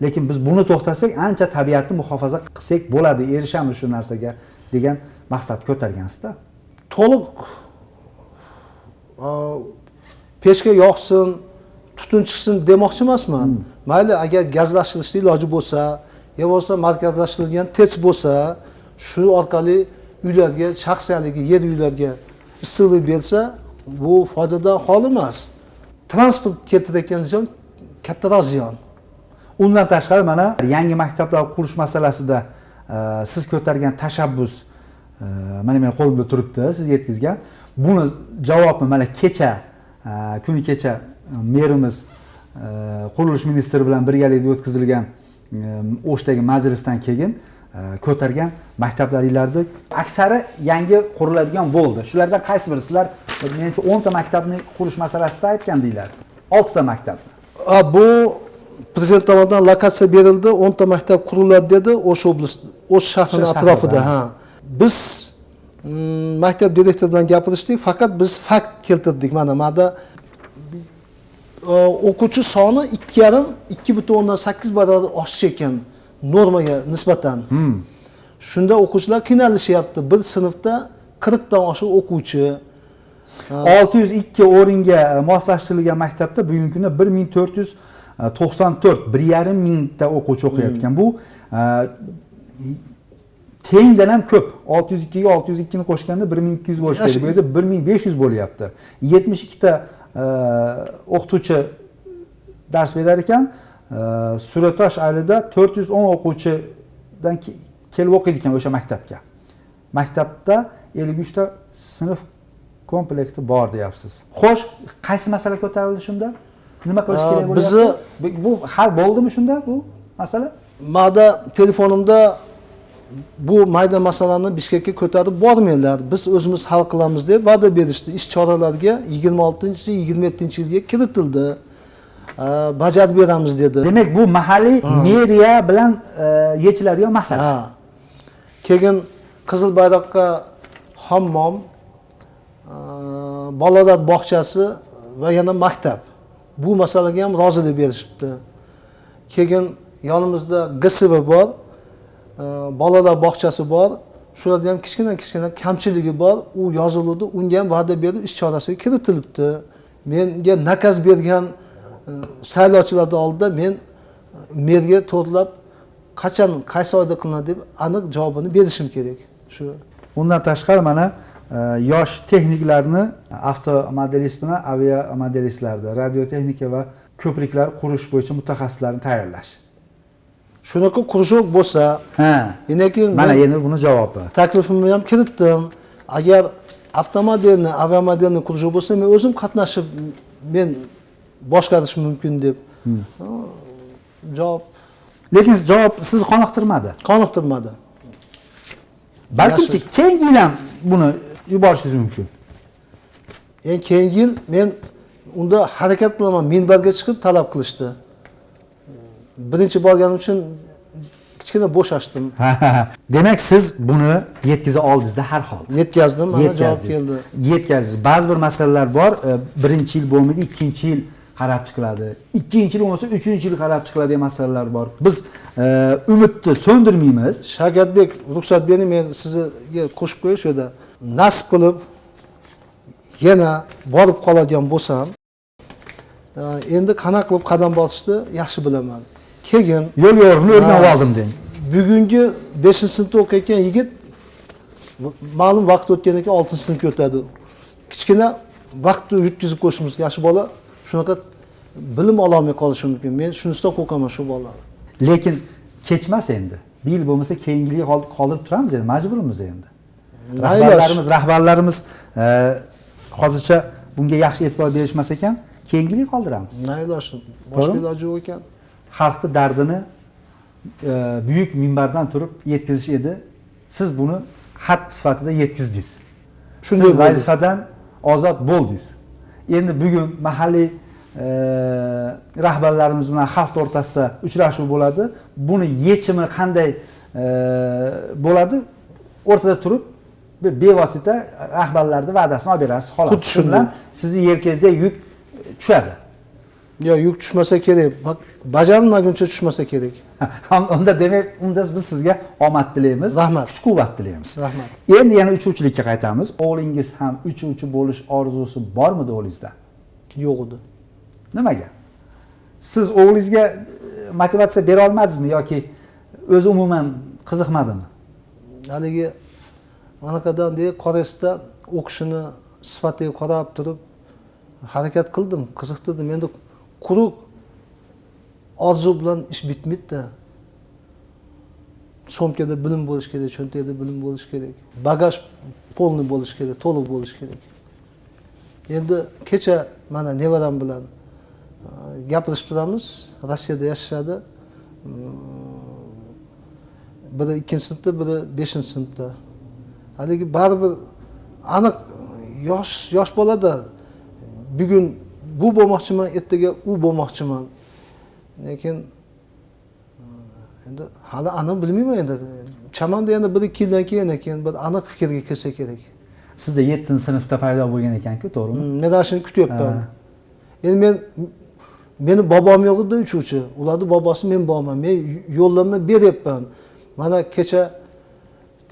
Lekin biz buni to'xtatsak, ancha tabiatni muhofaza qilsak bo'ladi, erishamiz shu narsaga degan maqsad ko'targansiz-da. To'liq pechka yoqsin, tutun chiqsin demoqchi emasman. Mayli, agar gazlashtirishni iloji bo'lsa, yo bo'lsa markazlashtirilgan tech bo'lsa, shu orqali uylarga, shaxsiyligi yer uylarga issiqlik bersa, bu foydadan xoli emas. Transport keltirayotgan ziyon kattaroq ziyon. Undan tashqari mana yangi maktablar qurish masalasida siz ko'targan tashabbus mana men qo'limda turibdi, siz yetkazgan. Buni javobni mana kuni kecha merimiz qurilish ministri bilan birgalikda o'tkazilgan O'shdagi majlisdan keyin ko'targan maktablaringizda aksari yangi quriladigan bo'ldi. Shulardan qaysi biri sizlar menimcha 10 ta maktabni qurish masalasida aytgandinglar. 6 ta maktabni. Bu prezident tomonidan lokatsiya berildi, 10 ta maktab quriladi dedi O'sh oblast, O'sh shahrining atrofida. Biz maktab direktori bilan gapirishdik, faqat biz fakt keltirdik. Mana o'quvchi soni 2,8 barobar oshishi ekan normaga nisbatan. Shunda o'quvchilar qiynalishyapti. Bir sinfda 40 dan oshiq o'quvchi. 602 o'ringa moslashtirilgan maktabda bugungi kunda 1494, 1,5 mingta o'quvchi o'qiyotgan. Bu tengdan ham ko'p. 602 ga 602 ni qo'shganda 1200 bo'lishdi. Bu yerda 1500 bo'lyapti. 72 ta o'qituvchi dars berar ekan, Suratosh aylida 410 o'quvchidan kelib o'qiydi ekan o'sha maktabga. Maktabda 53 ta sinf komplekti bor deyapsiz. Xo'sh, qaysi masala ko'tarildi shunda? Nima qilish kerak bo'lyapti? Bu hal bo'ldimi shunda bu masala? Mada telefonimda bu mayda masalani Bishkekka ko'tarib bormanglar, biz o'zimiz hal qilamiz deb va'da berishdi. Ish choralariga 26-27-yilga kiritildi. Bajarib beramiz dedi. Demak, bu mahalliy meriya bilan yechiladigan masala. Ha. Keyin Qizil Bayroqqa hammom, bolalar bog'chasi va yana maktab. Bu masalaga ham rozilik berishibdi. Keyin yonimizda GSV bor, bolalar bog'chasi bor. Shularda ham kichkina kamchiligi bor. U yozildi, unga ham va'da berib ish chorasiga kiritilibdi. Menga nakaz bergan saylovchilarning oldida men merga to'g'rilab qachon qaysi oyda qilinadi deb aniq javobini berishim kerak. Shu. Undan tashqari mana yosh texniklarni avtomodelist bilan aviamodelistlarda radiotexnika va ko'priklar qurish bo'yicha mutaxassislarni tayyorlash. Shunaqa qurishok bo'lsa, keyin mana endi buni javobi. Taklifimni ham kiritdim. Agar avtomodelni, aviamodelni qurish bo'lsa, men o'zim qatnashib men boshqarish mumkin deb. Javob. Lekin javob sizni qoniqtirmadi. Qoniqtirmadi. Balki keyingi yil ham buni yuborishingiz mumkin. Endi keyingi yil men unda harakat qilaman, minbarga chiqib talab qilishdi. Birinchi borganim uchun kichkina bo'shashdim. Demak, siz buni yetkiza oldingizda har holda. Yetkazdim, mana javob keldi. Yetkazdik. Ba'zi bir masalalar bor, birinchi yil bo'lmaydi, ikkinchi yil qarab chiqiladi. Ikkinchi yil bo'lmasa, uchinchi yil qarab chiqiladigan masalalar bor. Biz umidni so'ndirmaymiz. Shavkatbek, ruxsat bering, men sizga qo'shib qo'yish edi. Nasib qilib yana borib qoladigan bo'lsam, endi qanaqa qilib qadam bosishni yaxshi bilaman. Keyin yo'l yo'rini o'rganib oldim deng. Bugungi 5-sinfda o'qiyotgan yigit ma'lum vaqt o'tgandan keyin 6-sinfga o'tadi. Kichkina vaqtni yutkazib qo'yishimiz yaxshi bola shunaqa bilim ola olmay qolishi mumkin. Men shunisidan qo'rqaman shu bolalar. Lekin kechmas endi. Bir yil bo'lmasa keyingi yilga qoldirib turamiz endi, majburmiz endi. Rahbarlarimiz hozircha bunga yaxshi e'tibor berishmas ekan, keyingi yilga qoldiramiz. Naylosh, boshqa iloji yo'q ekan. Xalqning dardini buyuk minbardan turib yetkazish edi. Siz buni xat sifatida yetkazdingiz. Shunday vazifadan ozod bo'ldingiz. Endi bugun mahalliy rahbarlarimiz bilan xalq o'rtasida uchrashuv bo'ladi. Buni yechimi qanday bo'ladi? O'rtada turib bevosita rahbarlarning va'dasini olib berasiz. Xolos. Shu bilan sizning yelkangizga yuk tushadi. Yo, yuk tushmasa kerak. Bajarilmaguncha tushmasa kerak. Unda demak, biz sizga omad tilaymiz, rahmat, kuch-quvvat tilaymiz. Rahmat. Endi yana uchuvchilikka qaytamiz. O'g'lingiz ham uchuvchi bo'lish orzusi bormidi o'g'lingizda? Yo'q edi. Nimaga? Siz o'g'lingizga motivatsiya bera olmadingizmi yoki o'zi umuman qiziqmadimi? Haligi anaqadan deb Koreysda o'qishini sifatiga qarab turib harakat qildim, qiziqtirdim. Endi quruq orzu bilan ish bitmaydi. Somkada bilim bo'lish kerak, cho'ntakda bilim bo'lish kerak. Bagaj polni bo'lish kerak, to'liq bo'lish kerak. Endi kecha mana nevaram bilan gapirishib turamiz. Rossiyada yashashadi. Biri 2-sinfda, biri 5-sinfda. Haligi baribir aniq yosh bolada bugun bu bo'lmoqchiman, ertaga u bo'lmoqchiman. Lekin endi hali aniq bilmayman endi. Chamamda endi 1-2 yildan keyin bir aniq fikrga kelsa kerak. Sizda 7-sinfda paydo bo'lgan ekan-ku, to'g'rimi? Men ana shuni kutyapman. Endi meni bobom yo'q edi uchuvchi. Ularning bobosi men borman. Men yo'llamni beryapman. Mana kecha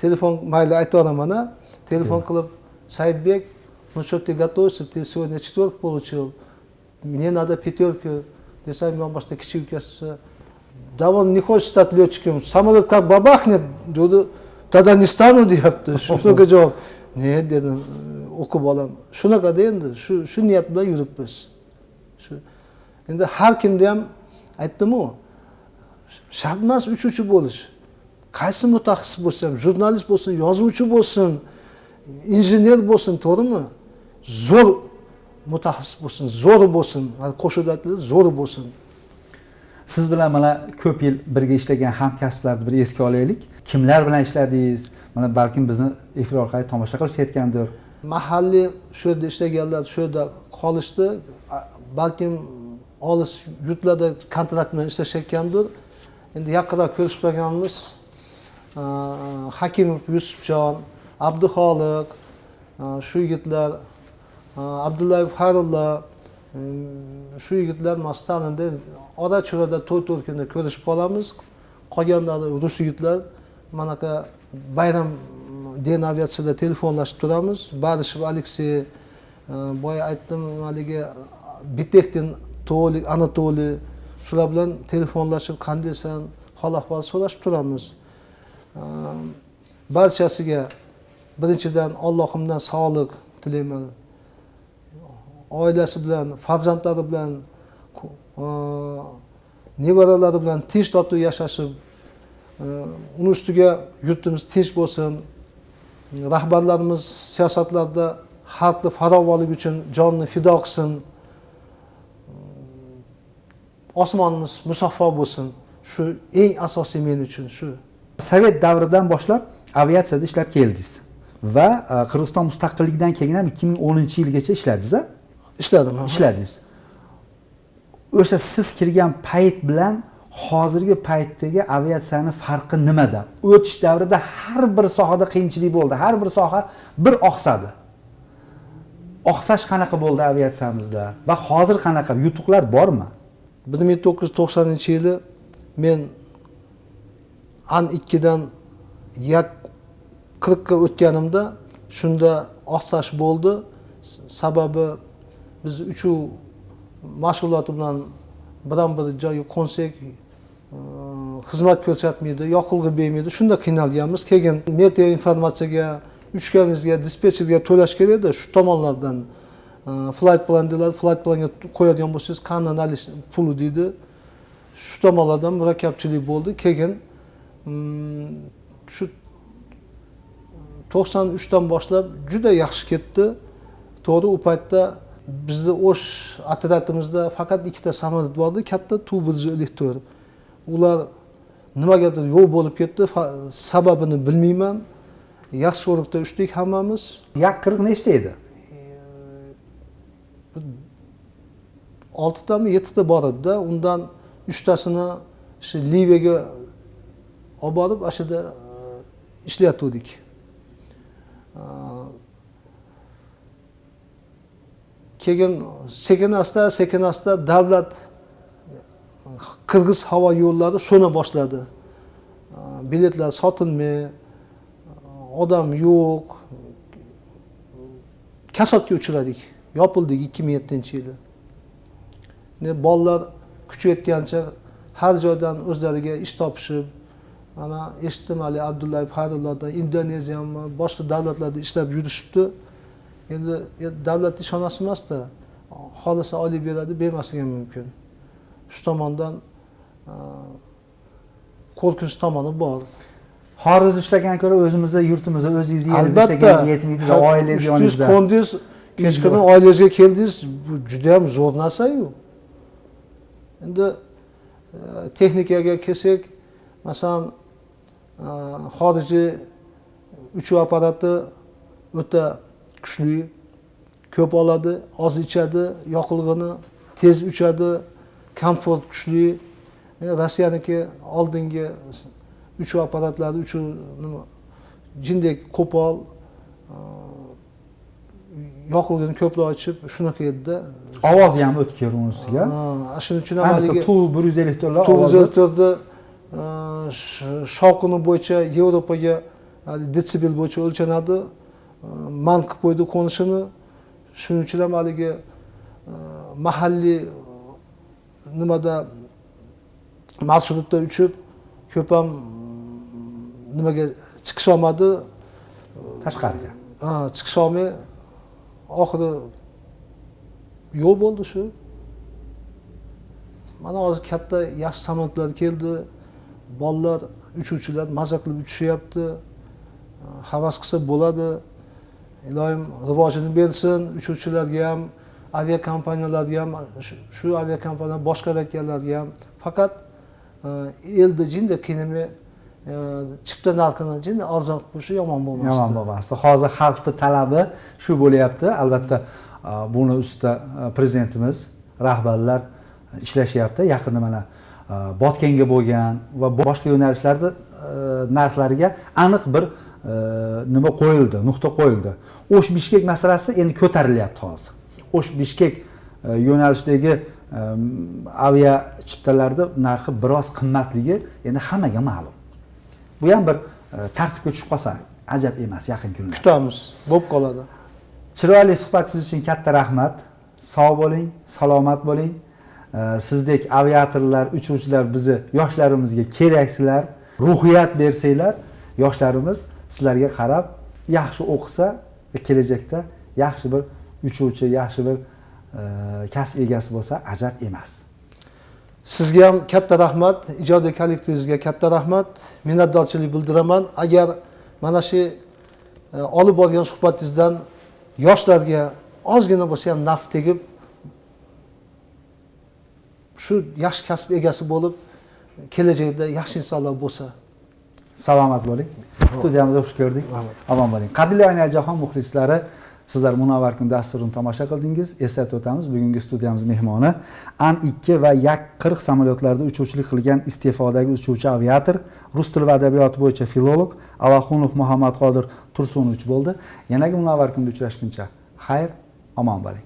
telefon mayli aytaman mana. Telefon qilib, Saidbek, ну что ты готовишься? Ты сегодня 4 получил. Мне надо 5. Desam, men boshda kichik ukasi, да он не хочет стать летчиком. Самолет как бабахнет, dedi, тогда не стану deyapti. Shunaqa javob. Ne dedim, o'qib olam. Shunaqa-da endi, shu niyat bilan yuribmiz. Shu endi har kimda ham aytdim-ku, shart emas uchuvchi bo'lish. Qaysi mutaxassis bo'lsa ham, jurnalist bo'lsin, yozuvchi bo'lsin, injener bo'lsin, to'g'rimi? Zo'r mutaxassis bo'lsin, zo'r bo'lsin. Qo'shida aytiladi, zo'r bo'lsin. Siz bilan mana ko'p yil birga ishlagan hamkasblarni bir esga olaylik. Kimlar bilan ishladingiz? Mana balkim bizni efir orqali tomosha qilishayotgandir. Mahalliy shu yerda ishlaganlar shu yerda qolishdi. Balkim olis yurtlarda kontrakt bilan ishlashayotgandir. Endi yaqinroq ko'rishib turganimiz Hakimov Yusufjon, Abduxoliq, shu yigitlar, Abdullayev Xayrullo, shu yigitlar Stalinda ora-chirada to'y kunda ko'rishib qolamiz. Qolganlari rus yigitlar manaqa bayram den aviatsiyada telefonlashib turamiz. Barishov Aleksey, boya aytdim haligi Bitektin To'lik, Anatoliy shular bilan telefonlashib qandaysan, hol-ahvol so'rashib turamiz. Barchasiga birinchidan Allohimdan sog'lik tilayman. Oilasi bilan, farzandlari bilan, nevaralari bilan tinch totuv yashashib, uni ustiga yurtimiz tinch bo'lsin. Rahbarlarimiz siyosatlarda xalqni farovonlik uchun jonini fido qilsin. Osmonimiz musaffo bo'lsin. Shu eng asosiy men uchun shu. Sovet davridan boshlab aviatsiyada ishlab keldingiz va Qirg'iziston mustaqilligidan keyin ham 2010-yilgacha ishladingiz-a? Ishladim. Ishladingiz. O'sha siz kirgan payt bilan hozirgi paytdagi aviatsiyani farqi nimada? O'tish davrida har bir sohada qiyinchilik bo'ldi, har bir soha bir oqsadi. Oqsash qanaqa bo'ldi aviatsiyamizda va hozir qanaqa, yutuqlar bormi? 1990-yili men An-2dan Yak-40 ga o'tganimda shunda oqsash bo'ldi. Sababi biz uchuv mashg'uloti bilan biron-bir joyga qo'nsak, xizmat ko'rsatmaydi, yoqilg'i bermaydi. Shunda qiynalganmiz. Keyin meteo informatsiyaga, uchganingizga, dispetcherga to'lash kerak edi. Shu tomonlardan flight plan deyiladi. Flight planga qo'yadigan bo'lsangiz, qandan olish puli deydi. Shu tomonlardan murakkabchilik bo'ldi. Keyin shu 93 dan boshlab juda yaxshi ketdi. To'g'ri, u paytda bizni o'sh otryadimizda faqat ikkita samolyot bor edi, katta Tu-154. Ular nimagadir yo'q bo'lib ketdi, sababini bilmayman. Yaxshi o'rinda uchdik hammamiz. Yak-40 nechta edi? 6 tami 7 ta bor edi-da, undan 3 tasini shu Liviyaga olib borib, ashada ishlayotgandik. Keyin sekin asta davlat Qirg'iz havo yo'llari so'na boshladi. Biletlar sotilmay, odam yo'q. Kasodga uchradik. Yopildik 2007-yili. Bolalar kuchayotgancha har joydan o'zlariga ish topishib, mana eshitdim Ali Abdullayev Xayrullodan Indoneziyami, boshqa davlatlarda ishlab yurishibdi. Endi davlat ishonasi emas-da, xohlasa olib beradi, bermasligi ham mumkin. Shu tomondan qo'rqinch tomoni bor. Xorijda ishlagan ko'ra o'zimizda yurtimizda o'zingiz yeringiz ishlagan yetmaydi, oilangiz yoningizda. 300 qo'ndingiz, kechqurun oilangizga keldingiz, bu juda ham zo'r narsa-yu. Endi texnikaga kelsak, masalan, xorijiy uchuv apparati o'ta kuchli, ko'p oladi, oz ichadi, yoqilg'ini tez uchadi, komfort kuchli. Rossiyaniki oldingi uchuv apparatlari uchuv jindek qo'pol, yoqilg'ini ko'proq ichib shunaqa edi-da. Ovozi ham o'tkir unisiga. Shuning uchun ham haligi Tu-154lar ovozi 154 shovqini bo'yicha Yevropaga desibel bo'yicha o'lchanadi. Man qilib qo'ydi qo'nishini. Shuning uchun ham haligi mahalliy nimada marshrutda uchib ko'p ham nimaga chiqish olmadi. Tashqariga. Chiqish olmay oxiri yo'l bo'ldi shu. Mana hozir katta yaxshi samolyotlar keldi. Bolalar, uchuvchilar maza qilib uchishyapti. Havas qilsa bo'ladi. Iloyim rivojini bersin, uchuvchilarga ham, aviakompaniyalarga ham, shu aviakompaniyalar boshqarayotganlarga ham, Fakat elde cinde kinimi chipta narxini cinde arzon qo'yishi yomon bo'lmasdi. Yomon bo'lmasdi. Hozir xalqning talabi shu bo'lyapti. Albatta buni ustida prezidentimiz, rahbarlar ishlashyapti. Yaqinda mana Botkenga bo'lgan va boshqa yo'nalishlarda narxlariga aniq bir nima qo'yildi, nuqta qo'yildi. O'sh-Bishkek masalasi endi ko'tarilyapti hozir. O'sh-Bishkek yo'nalishidagi avia chiptalarda narxi biroz qimmatligi endi hammaga ma'lum. Bu ham bir tartibga tushib qolsa ajab emas yaqin kunlarda. Kutamiz, bo'lib qoladi. Chiroyli suhbatingiz uchun katta rahmat. Sog' bo'ling, salomat bo'ling. Sizdek aviatorlar, uchuvchilar bizni yoshlarimizga keraksizlar. Ruhiyat bersanglar, yoshlarimiz sizlarga qarab yaxshi o'qisa va kelajakda yaxshi bir uchuvchi, yaxshi bir kasb egasi bo'lsa ajab emas. Sizga ham katta rahmat, ijodiy kollektivingizga katta rahmat, minnatdorchilik bildiraman. Agar mana shu olib borgan suhbatingizdan yoshlarga ozgina bo'lsa ham naf tegib, shu yaxshi kasb egasi bo'lib, kelajakda yaxshi insonlar bo'lsa. Salomat bo'ling. Studiyamizga xush ko'rdik. Omon bo'ling. Qadrli Oynajahon muxlislari, sizlar Munavvar kun dasturini tomosha qildingiz. Eslatib o'tamiz, bugungi studiyamiz mehmoni An-2 va Yak-40 samolyotlarda uchuvchilik qilgan iste'fodagi uchuvchi aviator, rus tili va adabiyoti bo'yicha filolog Alaxunov Muhammadqodir Tursunovich bo'ldi. Yanagi Munavvar kunda uchrashguncha xayr, omon bo'ling.